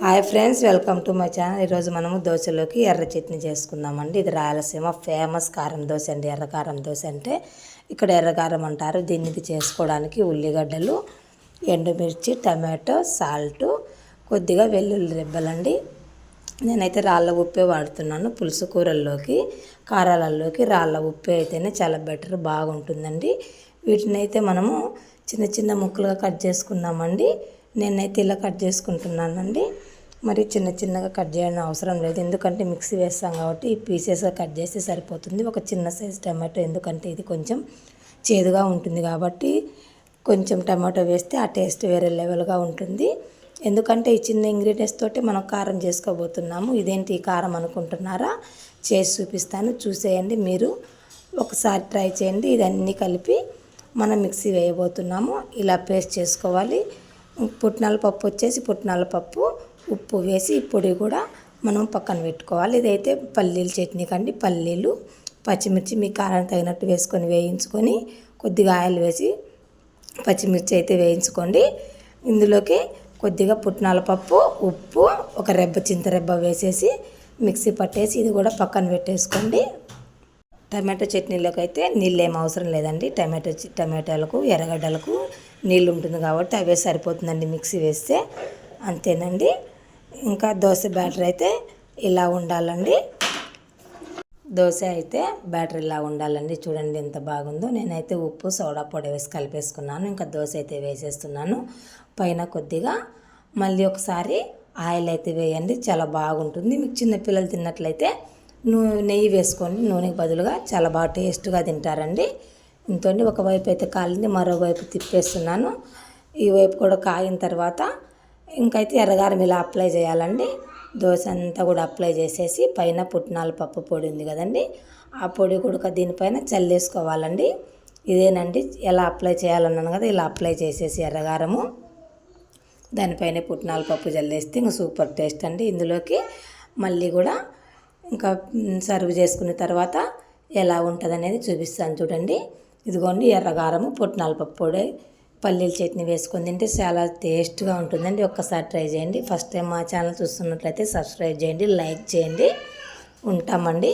Hi friends, welcome to my channel. ఈరోజు మనము దోశలోకి ఎర్ర చట్నీ చేసుకుందామండి. ఇది రాయలసీమ ఫేమస్ కారం దోశ అండి. ఎర్ర కారం దోశ అంటే ఇక్కడ ఎర్రకారం అంటారు. దీనికి చేసుకోవడానికి ఉల్లిగడ్డలు, ఎండుమిర్చి, టమాటో, సాల్ట్, కొద్దిగా వెల్లుల్లి రెబ్బలండి. నేనైతే రాళ్ళ ఉప్పే వాడుతున్నాను. పులుసు కూరల్లోకి, కారాలలోకి రాళ్ళ ఉప్పే అయితేనే చాలా బెటర్, బాగుంటుందండి. వీటిని అయితే మనము చిన్న చిన్న ముక్కలుగా కట్ చేసుకుందామండి. నేనైతే ఇలా కట్ చేసుకుంటున్నానండి. మరి చిన్న చిన్నగా కట్ చేయడం అవసరం లేదు, ఎందుకంటే మిక్సీ వేస్తాం కాబట్టి ఈ పీసెస్గా కట్ చేస్తే సరిపోతుంది. ఒక చిన్న సైజు టమాటో, ఎందుకంటే ఇది కొంచెం చేదుగా ఉంటుంది కాబట్టి కొంచెం టమాటో వేస్తే ఆ టేస్ట్ వేరే లెవెల్గా ఉంటుంది. ఎందుకంటే ఈ చిన్న ఇంగ్రీడియంట్స్ తోటి మనం కారం చేసుకోబోతున్నాము. ఇదేంటి కారం అనుకుంటున్నారా? చేసి చూపిస్తాను, చూసేయండి. మీరు ఒకసారి ట్రై చేయండి. ఇదన్నీ కలిపి మనం మిక్సీ వేయబోతున్నాము. ఇలా పేస్ట్ చేసుకోవాలి. పుట్నాల పప్పు వచ్చేసి పుట్నాల పప్పు, ఉప్పు వేసి పొడి కూడా మనం పక్కన పెట్టుకోవాలి. ఇదైతే పల్లీల చట్నీ కండి. పల్లీలు, పచ్చిమిర్చి మీ కారం తగినట్టు వేసుకొని వేయించుకొని, కొద్దిగా ఆయిల్ వేసి పచ్చిమిర్చి అయితే వేయించుకోండి. ఇందులోకి కొద్దిగా పుట్నాల పప్పు, ఉప్పు, ఒక రెబ్బ చింతరెబ్బ వేసేసి మిక్సీ పట్టేసి ఇది కూడా పక్కన పెట్టేసుకోండి. టమాటో చట్నీలోకి అయితే నీళ్ళు ఏం అవసరం లేదండి. టమాటాలకు, ఎర్రగడ్డలకు నీళ్ళు ఉంటుంది కాబట్టి అవే సరిపోతుందండి మిక్సీ వేస్తే, అంతేనండి. ఇంకా దోశ బ్యాటర్ అయితే ఇలా ఉండాలండి. దోశ అయితే బ్యాటర్ ఇలా ఉండాలండి. చూడండి ఎంత బాగుందో. నేనైతే ఉప్పు, సోడా పొడి వేసి కలిపేసుకున్నాను. ఇంకా దోశ అయితే వేసేస్తున్నాను. పైన కొద్దిగా మళ్ళీ ఒకసారి ఆయిల్ అయితే వేయండి, చాలా బాగుంటుంది. మీకు చిన్నపిల్లలు తిన్నట్లయితే నెయ్యి వేసుకోండి. నూనెకి బదులుగా చాలా బాగా టేస్ట్గా తింటారండి. ఇంతోండి ఒకవైపు అయితే కాలింది, మరోవైపు తిప్పేస్తున్నాను. ఈ వైపు కూడా కాగిన తర్వాత ఇంకైతే ఎర్రగారం ఇలా అప్లై చేయాలండి. దోశ అంతా కూడా అప్లై చేసేసి పైన పుట్నాల పప్పు పొడి ఉంది కదండి, ఆ పొడి కూడా దీనిపైన చల్లేసుకోవాలండి. ఇదేనండి ఎలా అప్లై చేయాలన్నాను కదా, ఇలా అప్లై చేసేసి ఎర్రగారము దానిపైన పుట్నాల పప్పు చల్లేస్తే ఇంకా సూపర్ టేస్ట్ అండి. ఇందులోకి మళ్ళీ కూడా ఇంకా సర్వ్ చేసుకున్న తర్వాత ఎలా ఉంటుంది అనేది చూపిస్తాను చూడండి. ఇదిగోండి ఎర్రగారము, పుట్నాల పప్పు పొడి, పల్లీల చట్నీ వేసుకొని తింటే చాలా టేస్ట్గా ఉంటుందండి. ఒక్కసారి ట్రై చేయండి. ఫస్ట్ టైం మా ఛానల్ చూస్తున్నట్లయితే సబ్స్క్రైబ్ చేయండి, లైక్ చేయండి. ఉంటామండి.